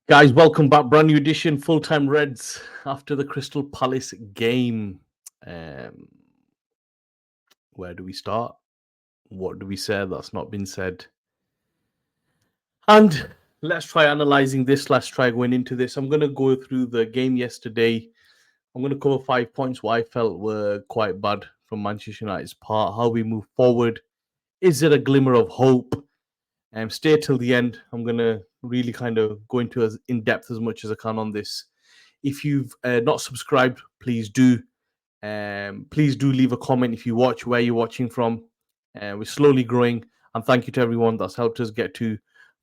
Guys, welcome back. Brand new edition, full-time Reds after the Crystal Palace game. Um, where do we start? What do we say that's not been said? And let's try analyzing this. Let's try going into this. I'm going to go through the game yesterday. I'm going to cover 5 points what I felt were quite bad from Manchester United's part, how we move forward. Is there a glimmer of hope? Stay till the end. I'm going to really kind of go into as in depth as much as I can on this. If you've not subscribed, please do. Please do leave a comment if you watch, where you're watching from. We're slowly growing, and thank you to everyone that's helped us get to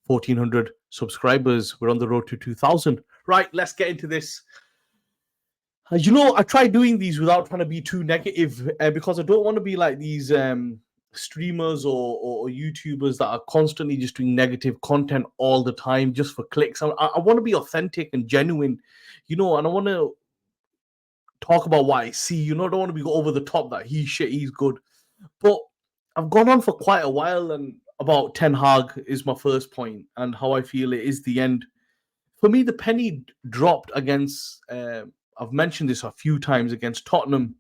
1,400 subscribers. We're on the road to 2,000. Right, let's get into this. I try doing these without trying to be too negative because I don't want to be like these streamers or YouTubers that are constantly just doing negative content all the time just for clicks. I want to be authentic and genuine, and I want to talk about what I see. I don't want to be over the top that he's good. But I've gone on for quite a while and about Ten Hag is my first point and how I feel it is the end. For me, the penny dropped against, I've mentioned this a few times, against Tottenham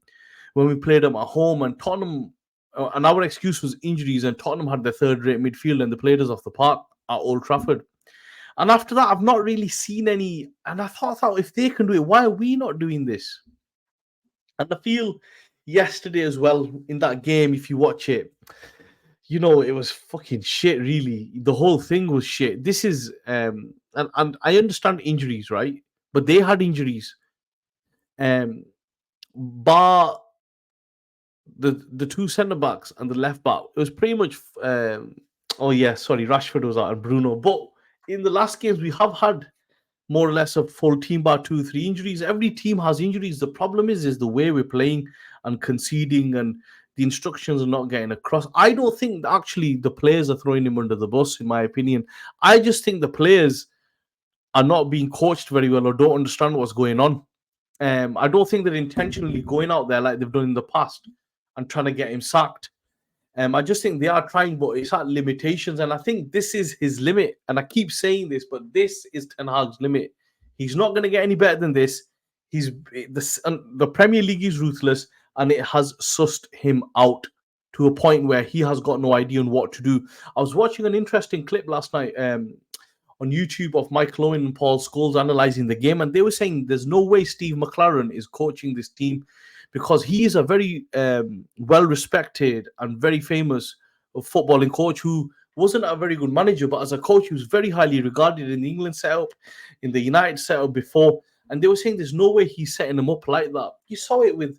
when we played them at home, and Tottenham, and our excuse was injuries, and Tottenham had their third-rate midfield and they played us off the park at Old Trafford. And after that, I've not really seen any, and I thought if they can do it, why are we not doing this? And I feel yesterday as well in that game, if you watch it, it was fucking shit, really. The whole thing was shit. This is, and I understand injuries, right? But they had injuries. Bar the two centre backs and the left back, it was pretty much, Rashford was out and Bruno. But in the last games, we have had more or less a full team bar 2-3 injuries. Every team has injuries. The problem is the way we're playing and conceding, and the instructions are not getting across. I don't think actually the players are throwing him under the bus, in my opinion. I just think the players are not being coached very well or don't understand what's going on. I don't think they're intentionally going out there like they've done in the past and trying to get him sacked. I just think they are trying, but it's at limitations. And I think this is his limit. And I keep saying this, but this is Ten Hag's limit. He's not going to get any better than this. The Premier League is ruthless, and it has sussed him out to a point where he has got no idea on what to do. I was watching an interesting clip last night on YouTube of Michael Owen and Paul Scholes analysing the game, and they were saying there's no way Steve McLaren is coaching this team, because he is a very well-respected and very famous footballing coach who wasn't a very good manager, but as a coach, he was very highly regarded in the England setup, in the United setup before. And they were saying there's no way he's setting them up like that. You saw it with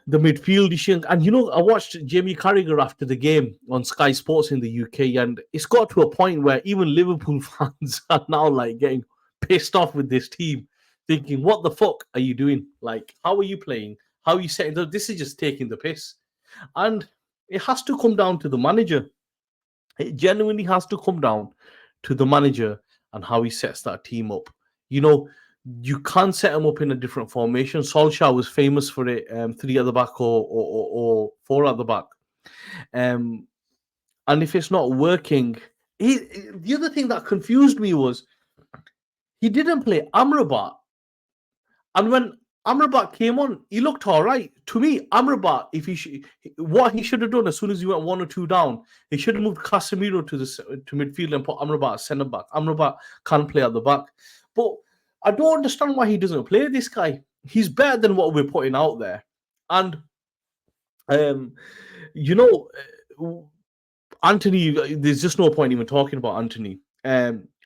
the midfield issue. And, I watched Jamie Carragher after the game on Sky Sports in the UK, and it's got to a point where even Liverpool fans are now like getting pissed off with this team, thinking, what the fuck are you doing? Like, how are you playing? How are you setting up? This is just taking the piss. And it has to come down to the manager. It genuinely has to come down to the manager and how he sets that team up. You can't set them up in a different formation. Solskjaer was famous for it, 3 at the back or 4 at the back. And if it's not working, the other thing that confused me was he didn't play Amrabat. And when Amrabat came on, he looked all right. To me, Amrabat, what he should have done as soon as he went 1 or 2 down, he should have moved Casemiro to midfield and put Amrabat as centre back. Amrabat can play at the back. But I don't understand why he doesn't play this guy. He's better than what we're putting out there. And, Anthony, there's just no point even talking about Anthony.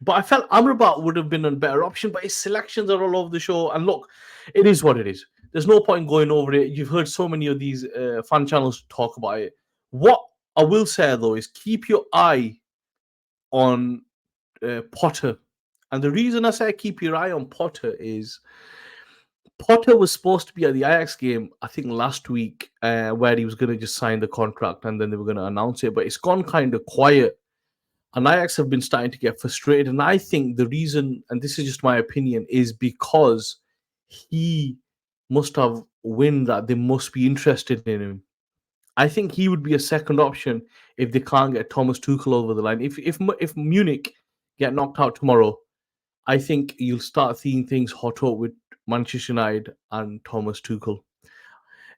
But I felt Amrabat would have been a better option, but his selections are all over the show. And look, it is what it is. There's no point going over it. You've heard so many of these fan channels talk about it. What I will say, though, is keep your eye on Potter. And the reason I say keep your eye on Potter is Potter was supposed to be at the Ajax game, I think last week, where he was going to just sign the contract and then they were going to announce it. But it's gone kind of quiet. And Ajax have been starting to get frustrated. And I think the reason, and this is just my opinion, is because he must have win that they must be interested in him. I think he would be a second option if they can't get Thomas Tuchel over the line. If Munich get knocked out tomorrow, I think you'll start seeing things hot up with Manchester United and Thomas Tuchel.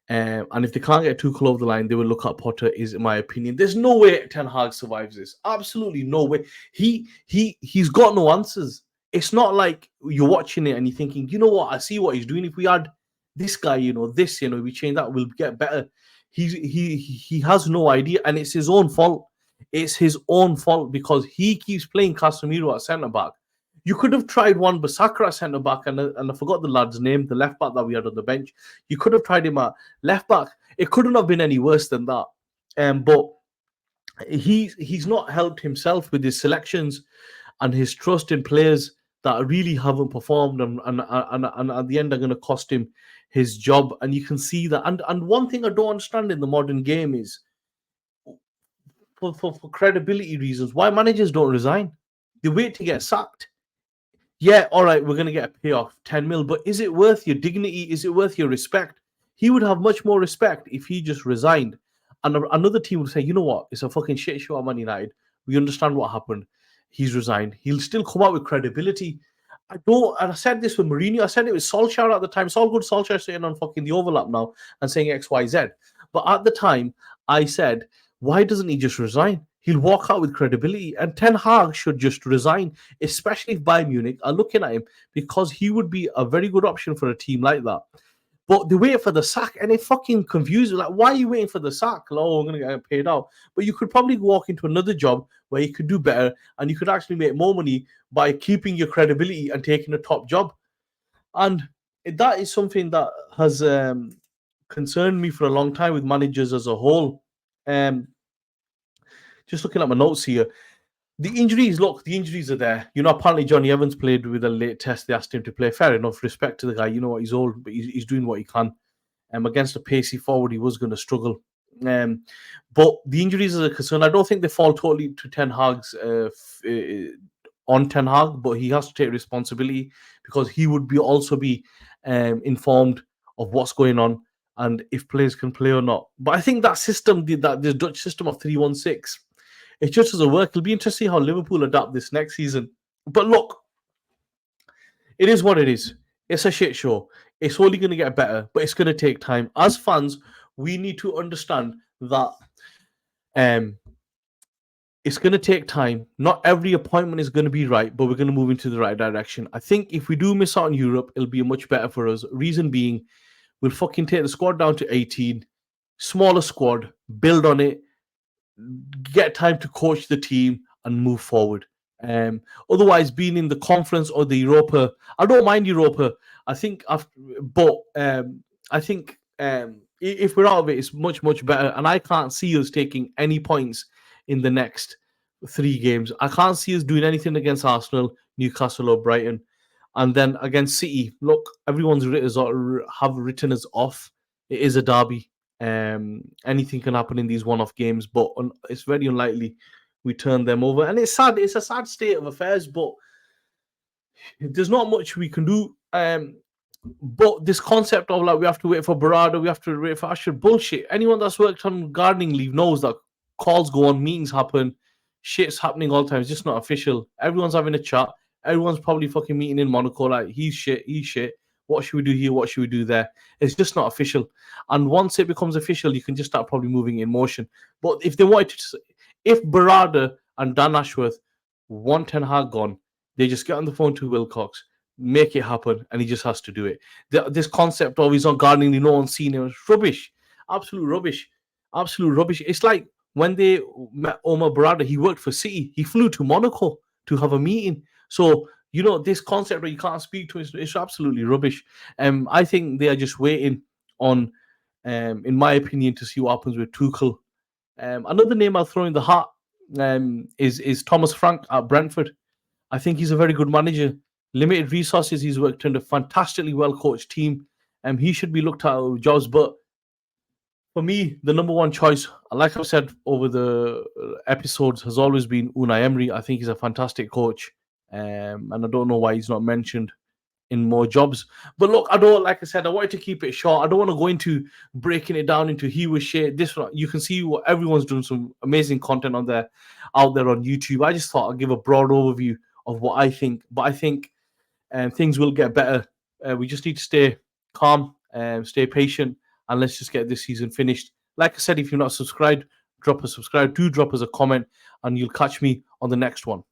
And if they can't get Tuchel over the line, they will look at Potter. Is in my opinion. There's no way Ten Hag survives this. Absolutely no way. He's got no answers. It's not like you're watching it and you're thinking, you know what? I see what he's doing. If we had this guy, we change that, we'll get better. He has no idea, and it's his own fault. It's his own fault because he keeps playing Casemiro at centre back. You could have tried Wan Bissaka at centre back, and I forgot the lad's name, the left back that we had on the bench. You could have tried him at left back. It couldn't have been any worse than that. But he's not helped himself with his selections and his trust in players that really haven't performed, and at the end are going to cost him his job. And you can see that. And one thing I don't understand in the modern game is, for credibility reasons, why managers don't resign. They wait to get sacked. Yeah, all right, we're going to get a payoff, 10 mil, but is it worth your dignity? Is it worth your respect? He would have much more respect if he just resigned. And another team would say, you know what? It's a fucking shit show at Man United. We understand what happened. He's resigned. He'll still come out with credibility. And I said this with Mourinho. I said it with Solskjaer at the time. It's all good Solskjaer sitting on fucking the overlap now and saying X, Y, Z. But at the time, I said, why doesn't he just resign? He'll walk out with credibility, and Ten Hag should just resign, especially if Bayern Munich are looking at him, because he would be a very good option for a team like that. But they wait for the sack, and it fucking confuses. Like, why are you waiting for the sack? Oh, I'm going to get paid out. But you could probably walk into another job where you could do better, and you could actually make more money by keeping your credibility and taking a top job. And that is something that has concerned me for a long time with managers as a whole. Just looking at my notes here, the injuries are there. Apparently Johnny Evans played with a late test. They asked him to play. Fair enough. Respect to the guy. You know what? He's old, but he's doing what he can. Against a pacey forward, he was going to struggle. But the injuries are a concern. I don't think they fall totally to Ten Hag's on Ten Hag, but he has to take responsibility because he would also be informed of what's going on and if players can play or not. But I think that system, this Dutch system of 3-1-6, it just doesn't work. It'll be interesting how Liverpool adapt this next season. But look, it is what it is. It's a shit show. It's only going to get better, but it's going to take time. As fans, we need to understand that it's going to take time. Not every appointment is going to be right, but we're going to move into the right direction. I think if we do miss out on Europe, it'll be much better for us. Reason being, we'll fucking take the squad down to 18. Smaller squad, build on it, get time to coach the team and move forward. Otherwise, being in the conference or the Europa, I don't mind Europa. I think, if we're out of it, it's much, much better. And I can't see us taking any points in the next 3 games. I can't see us doing anything against Arsenal, Newcastle, or Brighton. And then against City, look, everyone's written us off. It is a derby. Anything can happen in these one-off games, but it's very unlikely we turn them over. And it's sad. It's a sad state of affairs, but there's not much we can do. But this concept of we have to wait for Barada, we have to wait for Asher, bullshit. Anyone that's worked on gardening leave knows that calls go on, meetings happen, shit's happening all the time. It's just not official. Everyone's having a chat. Everyone's probably fucking meeting in Monaco like, he's shit. What should we do here? What should we do there? It's just not official. And once it becomes official, you can just start probably moving in motion. But if they wanted to, if Barada and Dan Ashworth want Ten Hag gone, they just get on the phone to Wilcox, make it happen, and he just has to do it. This concept of he's on gardening, no one's seen him, it's rubbish. Absolute rubbish. It's like when they met Omar Barada, he worked for City. He flew to Monaco to have a meeting. So, this concept where you can't speak to him, it's absolutely rubbish. I think they are just waiting on, in my opinion, to see what happens with Tuchel. Another name I'll throw in the hat is Thomas Frank at Brentford. I think he's a very good manager. Limited resources, he's worked under a fantastically well-coached team. He should be looked at with jobs, but for me, the number one choice, like I've said over the episodes, has always been Unai Emery. I think he's a fantastic coach. And I don't know why he's not mentioned in more jobs. But look, like I said, I wanted to keep it short. I don't want to go into breaking it down into he was shit. This one, you can see what everyone's doing, some amazing content out there on YouTube. I just thought I'd give a broad overview of what I think. But I think and things will get better. We just need to stay calm and stay patient, and let's just get this season finished. Like I said, if you're not subscribed, drop a subscribe. Do drop us a comment, and you'll catch me on the next one.